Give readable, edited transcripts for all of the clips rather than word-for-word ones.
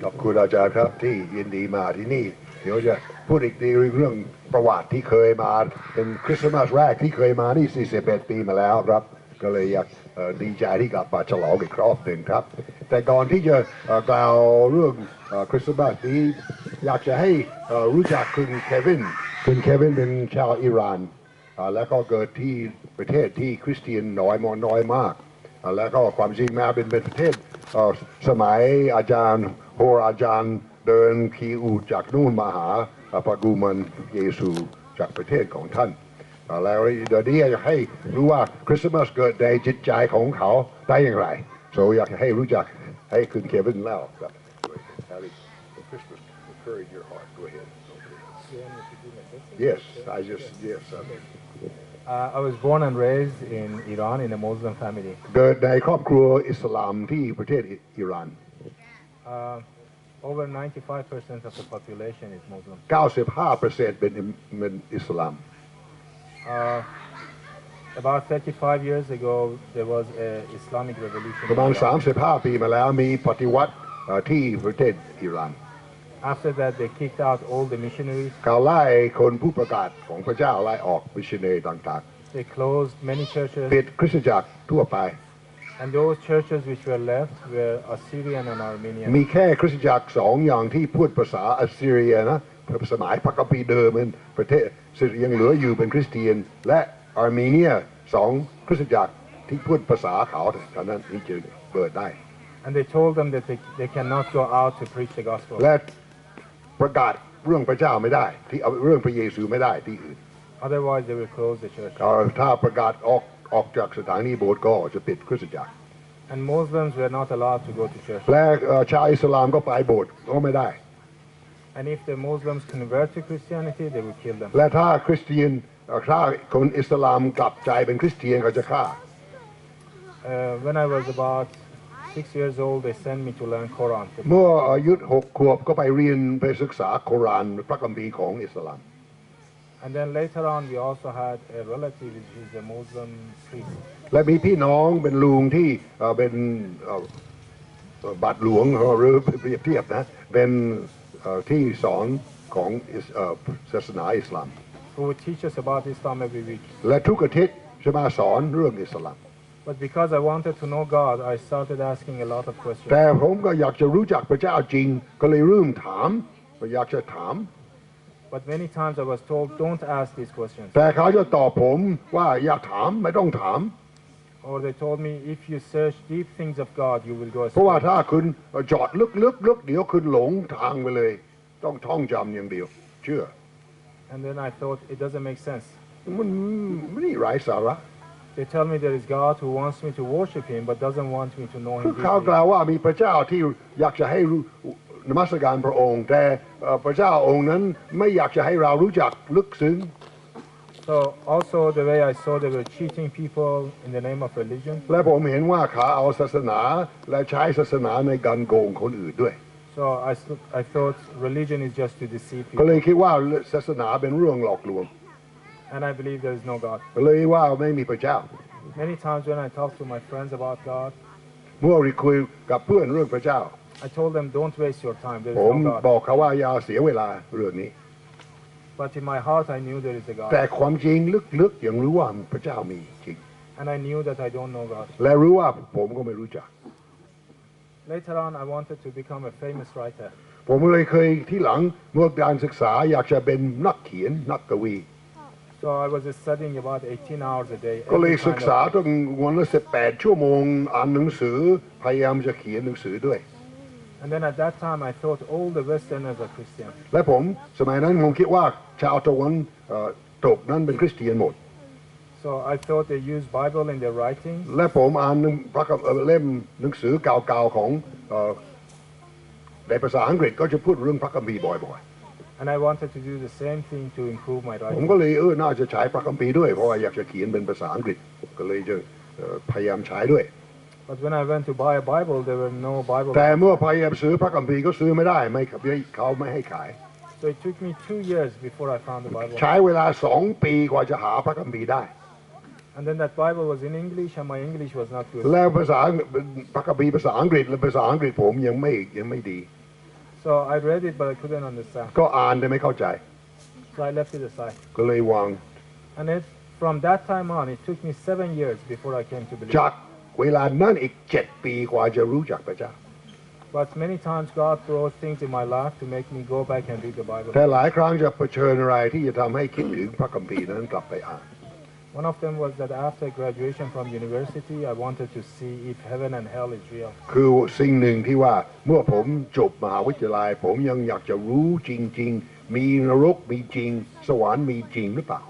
ขอบคุณอาจารย์ครับที่ยินดีมาที่นี่เดี๋ยวจะพูดอีกทีเรื่องประวัติที่เคยมาเป็นคริสต์มาสแรกที่เคยมานี่41 ปีมาแล้วครับก็เลยอยากดีใจที่กลับมาฉลองอีกรอบหนึ่งครับแต่ก่อนที่จะกล่าวเรื่องคริสต์มาสนี้อยากจะให้รู้จักคุณเควินเป็นชาวอิหร่านแล้วก็เกิดที่ประเทศที่คริสเตียนน้อยมากแล้วก็ความจริงมาเป็นประเทศสมัยอาจารย์เดินขี่อูฐจากนู่นมาหาพระกุมารเยซูจากประเทศของท่านแล้วเดี๋ยวนี้อยากให้รู้ว่าคริสต์มาสเกิดในจิตใจของเขาได้อย่างไรอยากให้รู้จักให้คุณเควินเล่าครับ Christmas occurred in your heart. Go ahead. Yes, yes. I was born and raised in Iran in a Muslim family. เกิดในครอบครัวอิสลามที่ประเทศอิหร่าน Over 95% of the population is Muslim. 95%เป็นอิสลาม About 35 years ago, there was an Islamic revolution. ประมาณ35 ปีมาแล้วมีปฏิวัติที่ประเทศอิหร่าน After that, they kicked out all the missionaries. เขาไล่คนผู้ประกาศของพระเจ้าไล่ออกมิชชันนารีต่างๆ They closed many churches. ปิดคริสตจักรทั่วไป And those churches which were left were Assyrian and Armenian. มีแค่คริสตจักร2 อย่างที่พูดภาษาอัสซีเรียนะสมัยพระคัมภีร์เดิมเป็นประเทศยังเหลืออยู่เป็นคริสเตียนและอาร์เมเนีย2 คริสตจักรที่พูดภาษาเขาเท่านั้นที่จะเปิดได้ And they told them that they cannot go out to preach the gospel. และประกาศเรื่องพระเจ้าไม่ได้ที่เอาเรื่องพระเยซูไม่ได้ที่อื่น Otherwise, they will close the church. ถ้าประกาศออกจากสถานีโบสถ์ก็จะปิดคริสตจักร And Muslims were not allowed to go to church. และชาวอิสลามก็ไปโบสถ์ก็ไม่ได้ And if the Muslims convert to Christianity, they would kill them. และถ้าคนอิสลามกลับใจเป็นคริสเตียนเขาจะฆ่า When I was about 6 years old, they sent me to learn Quran. เมื่ออายุ6 ขวบก็ไปเรียนไปศึกษาคุรานพระคัมภีร์ของอิสลาม And then later on, we also had a relative which is a Muslim priest. และมีพี่น้องเป็นลุงที่เป็นบาทหลวงหรือเปรียบเทียบนะเป็นที่สอนของศาสนาอิสลาม Who would teach us about Islam every week. และทุกอาทิตย์จะมาสอนเรื่องอิสลาม But because I wanted to know God, I started asking a lot of questions. แต่ผมก็อยากจะรู้จักพระเจ้าจริงก็เลยเริ่มถามอยากจะถาม But many times I was told, don't ask these questions. แต่เขาจะตอบผมว่าอย่าถามไม่ต้องถาม Or they told me, if you search deep things of God, you will go เพราะว่า astray. ถ้าคุณจอดลึกเดี๋ยวคุณหลงทางไปเลยต้องท่องจำอย่างเดียวเชื่อ And then I thought, it doesn't make sense. มันไม่ไร้สาระ They tell me there is God who wants me to worship Him, but doesn't want me to know คือ Him เขาก deeply. ล่าวว่ามีพระเจ้าที่อยากจะให้นมัสการพระองค์แต่พระเจ้าองค์นั้นไม่อยากจะให้เรารู้จักลึกซึ้ง So also the way I saw they were cheating people in the name of religion. และผมเห็นว่าเขาเอาศาสนาและใช้ศาสนาในการโกงคนอื่นด้วย So I thought religion is just to deceive ก็เลย people. คิดว่าศาสนาเป็นเรื่องหลอกลวง And I believe there is no God. ก็เลยว่าไม่มีพระเจ้า Many times when I talk to my friends about God, เมื่อคุยกับเพื่อนเรื่องพระเจ้า I told them, don't waste your time. There ผ is ม no บ God. อกเขาว่าอย่าเสียเวลาเรื่องนี้ But in my heart, I knew there is a แต่ God. ความจริงลึกๆยังรู้ว่าพระเจ้ามีจริง And I knew that I don't know God. และรู้ว่าผมก็ไม่รู้จัก Later on, I wanted to become a famous writer. ผมเลยเคยที่หลังเมื่อการศึกษาอยากจะเป็นนักเขียนนักกวี So I was studying about 18 hours a day. ก็เลย every ศึก kind ษา of- ตั้งวันละ18 ชั่วโมงอ่านหนังสือพยายามจะเขียนหนังสือด้วย And then at that time, I thought all the Westerners are Christian. และผมสมัยนั้นผมคิดว่าชาวตะวันตกนั้นเป็นคริสเตียนหมด So I thought they use Bible in their writing. และผมอ่านเล่มหนังสือเก่าๆของในภาษาอังกฤษก็จะพูดเรื่องพระคัมภีร์บ่อย And I wanted to do the same thing to improve my ๆผม writing. ก็เลยน่าจะใช้พระคัมภีร์ด้วยเพราะว่าอยากจะเขียนเป็นภาษาอังกฤษก็เลยจะพยายามใช้ด้วย But when I went to buy a Bible, there were no Bible. แต่เมื่อพยายามซื้อพระคัมภีร์ก็ซื้อไม่ได้เขาไม่ให้ขาย So it took me 2 years before I found the Bible. ใช้เวลา2 ปีกว่าจะหาพระคัมภีร์ได้ And then that Bible was in English, and my English was not good. แล้วภาษาพระคัมภีร์ภาษาอังกฤษและภาษาอังกฤษผมยังไม่ดี So I read it, but I couldn't understand. ก็อ่านแต่ไม่เข้าใจ So I left it aside. ก็เลยวาง And from that time on, it took me 7 years before I came to believe. จากเวลานั้นอีก7 ปีกว่าจะรู้จักพระเจ้า But many times God brought things in my life to make me go back and read the Bible. แต่หลายครั้งจะเผชิญอะไรที่จะทำให้คิดถึงพระคัมภีร์นั้นกลับไปอ่าน One of them was that after graduation from university, I wanted to see if heaven and hell is real. คือสิ่งหนึ่งที่ว่าเมื่อผมจบมหาวิทยาลัยผมยังอยากจะรู้จริงๆมีนรกมีจริงสวรรค์มีจริงหรือเปล่า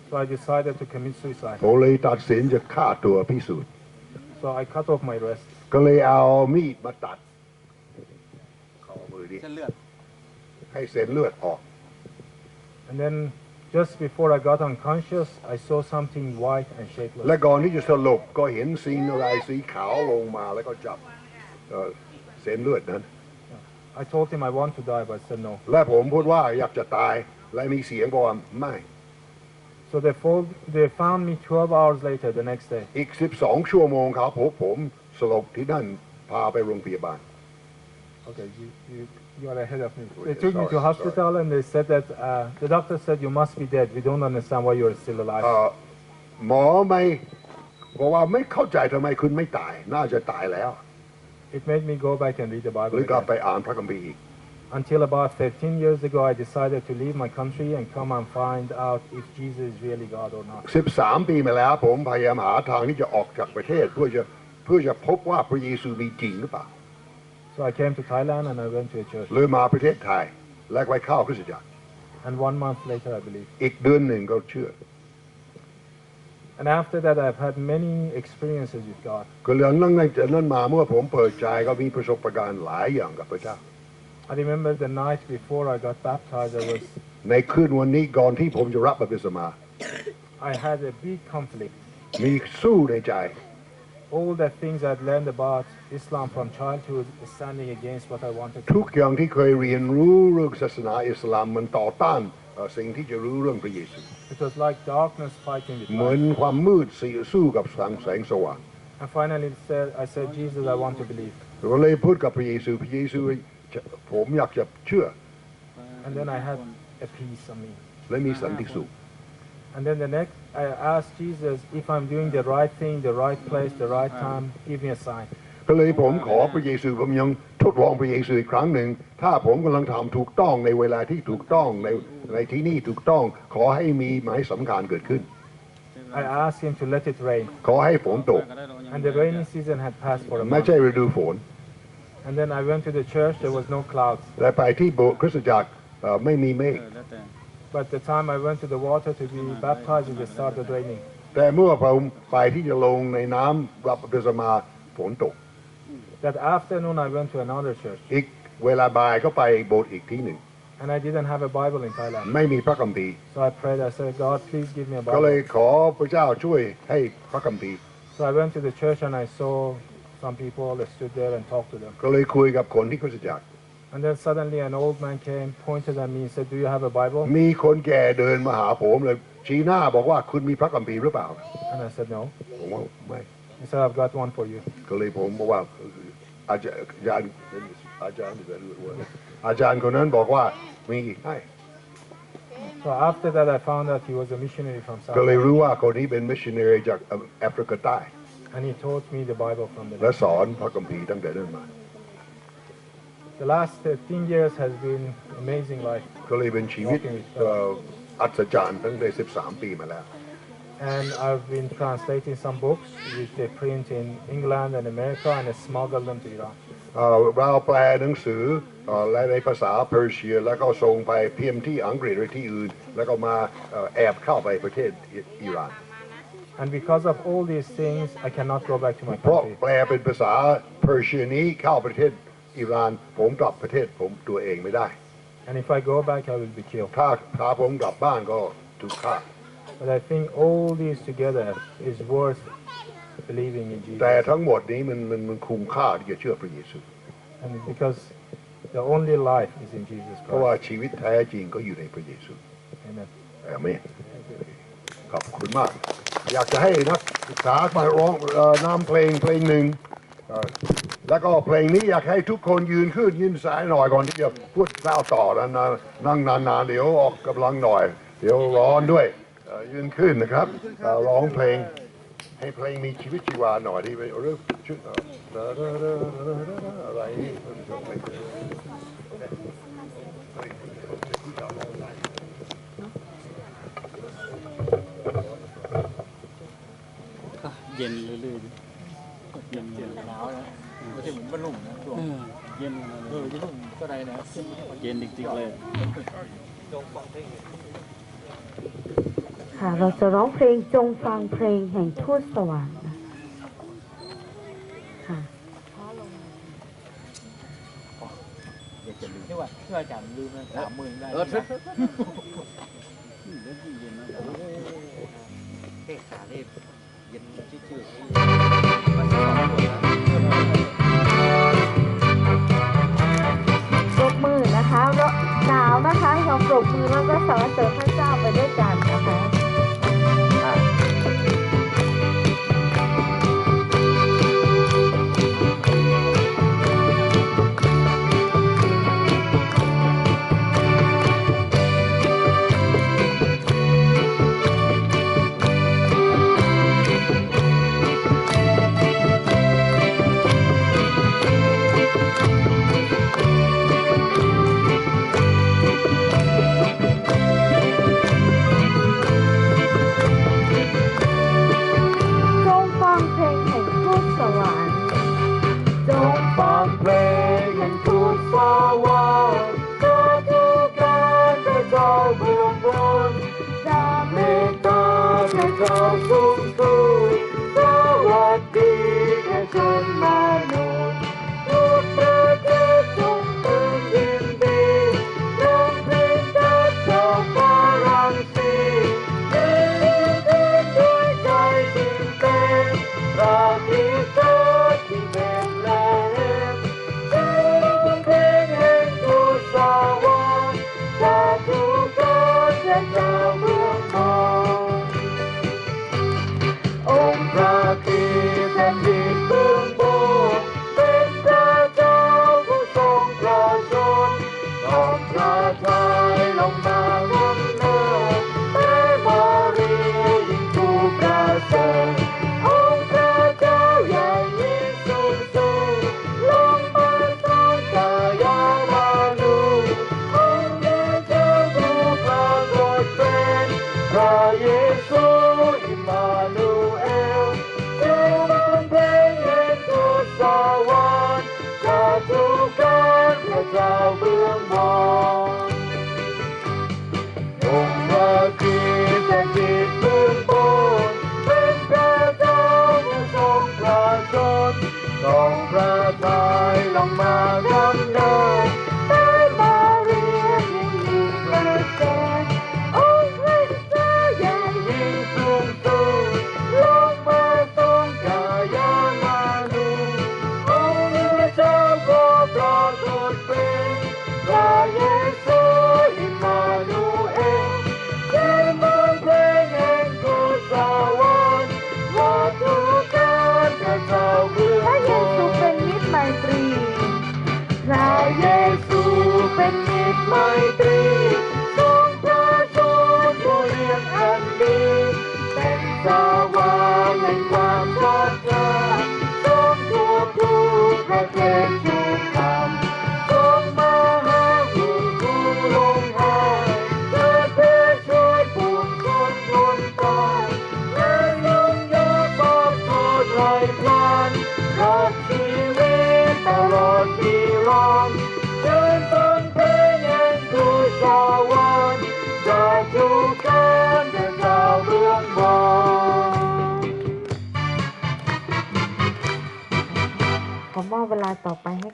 So I decided to commit suicide. ผมเลยตัดสินจะฆ่าตัวพิสูจน์ So I cut off my wrist. ก็เลยเอามีดมาตัดข้อมือนี้ เส้นเลือด ให้เส้นเลือดออก And then just before I got unconscious, I saw something white and shapeless. และก่อนที่จะสลบก็เห็นสิ่งอะไรสีขาวลงมาแล้วก็จับเส้นเลือดนั้น I told him I want to die, but he said no. และผมพูดว่าอยากจะตายและมีเสียงบอกว่าไม่ So they found me 12 hours later the next day. อีก12 ชั่วโมงเขาพบผมสลบที่นั่นพาไปโรงพยาบาล Okay, you are ahead of me. They took me to hospital and they said that the doctor said you must be dead. We don't understand why you are still alive. หมอไม่บอกว่าไม่เข้าใจทำไมคุณไม่ตายน่าจะตายแล้ว It made me go back and read the ห Bible รือกลับ again. ไปอ่านพระคัมภีร์อีก Until about 13 years ago, I decided to leave my country and come and find out if Jesus is really God or not. 13 ปีมาแล้วผมพยายามหาทางที่จะออกจากประเทศเพื่อจะพบว่าพระเยซูมีจริงหรือเปล่า So I came to Thailand and I went to a church. เลยมาประเทศไทยและไปเข้าคริสตจักร And 1 month later, I believe. อีกเดือนหนึ่งก็เชื่อ And after that, I've had many experiences with God. ก็เรื่องนั้นมาเมื่อผมเปิดใจก็มีประสบการณ์หลายอย่างกับพระเจ้า I remember the night before I got baptized, ในคืนวันนี้ก่อนที่ผมจะรับบัพติศมา I had a big conflict. มีสู้ในใจ All the things I'd learned about Islam from childhood is standing against what I wanted to. ทุกอย่างที่เคยเรียนรู้เรื่องศาสนาอิสลามมันต่อต้านสิ่งที่จะรู้เรื่องพระเยซู It was like darkness fighting with เหมือน light. ความมืดสู้กับแสงสว่าง And finally, I said, Jesus, I want to believe. ก็เลยพูดกับพระเยซูผมอยากจะเชื่อ And then I had a peace on me. และมีสันติสุข And then I asked Jesus if I'm doing the right thing, the right place, the right time, give me a sign. ก็เลยผมขอพระเยซูผมยังทดลองพระเยซูอีกครั้งหนึ่งถ้าผมกำลังทำถูกต้องในเวลาที่ถูกต้องในที่นี่ถูกต้องขอให้มีหมายสำคัญเกิดขึ้น I asked him to let it rain. ขอให้ฝนตก And the rainy season had passed for a ไม่ month. ใช่ฤดูฝน And then I went to the church, there was no clouds. และไปที่โบสถ์คริสตจักรไม่มีเมฆ แล้วแต่ But the time I went to the water to be baptized, it started raining. แต่เมื่อผมไปที่จะลงในน้ำรับบัพติศมาฝนตก That afternoon, I went to another church. อีกเวลาบ่ายก็ไปโบสถ์อีกที่หนึ่ง And I didn't have a Bible in Thailand. ไม่มีพระคัมภีร์ So I prayed, I said, God, please give me a ก็เลย Bible. ขอพระเจ้าช่วยให้พระคัมภีร์ So I went to the church and I saw some people that stood there and talked to them. ก็เลยคุยกับคนที่คริสตจักร And then suddenly an old man came, pointed at me and said, do you have a Bible? มีคนแก่เดินมาหาผมเลยชี้หน้าบอกว่าคุณมีพระคัมภีร์หรือเปล่า And I said, no. ผมว่าไม่ He said, I've got one for you. ก็เลยผมบอกว่าอาจารย์คนนั้นบอกว่ามีให้ So after that, I found out he was a missionary from South ก็เลย Africa. รู้ว่าคนนี้เป็นมิชชันนารีจากแอฟริกาใต้ And he taught me the Bible from the และ Bible. สอนพระคัมภีร์ตั้งแต่นั้นมา The last 13 years has been amazing life. ก็เลยเป็นชีวิตอัศจรรย์ตั้งแต่13 ปีมาแล้ว And I've been translating some books which they print in England and America and I smuggle them to Iran. เราแปลหนังสือและในภาษาเปอร์เซียแล้วก็ส่งไปเพียมที่อังกฤษหรือที่อื่น แล้วก็มาแอบเข้าไปประเทศอิหร่าน And because of all these things, I cannot go back to my เพราะ country. แปลเป็นภาษาเปอร์เซียนี้เข้าประเทศอิหร่านผมกลับประเทศผมตัวเองไม่ได้ And if I go back, I will be killed. ถ้าผมกลับบ้านก็ถูกฆ่า But I think all these together is worth believing in แต่ Jesus. ทั้งหมดนี้มันคุ้มค่าที่จะเชื่อพระเยซู And because the only life is in Jesus เพราะว่า Christ. ชีวิตแท้จริงก็อยู่ในพระเยซู Amen. อาเมนขอบคุณมาก อยากจะให้นักศึกษามาร้องนำเพลงหนึ่งแล้วก็เพลงนี้อยากให้ทุกคนยืนขึ้นยืนสายหน่อยก่อนที่จะพูดเล่าต่อนะนั่งนานๆเดี๋ยวออกกำลังหน่อยเดี๋ยวร้อนด้วยยืนขึ้นนะครับร้องเพลงให้เพลงมีชีวิตชีวาหน่อยที่ไปเรื่องชุดอะไรนี่เย็นเรื่อยๆเย็นหนาวนะไม่ใช่เหมือนบ้านลุ่มนะช่วงเย็นญี่ปุ่นก็ได้นะเย็นจริงๆเลย ค่ะเราจะร้องเพลงจงฟังเพลงแห่งทูตสวรรค์ค่ะ อยากจะลืมที่ว่าอาจารย์ลืมนะ30,000ได้เย็นนะเทศขาเล่เย็นชื่อปรบมือนะคะหนาวนะคะเราปรบมือแล้วก็สรรเสริญพระเจ้าไปด้วยกันนะคะขอมอบเวลาต่อไปให้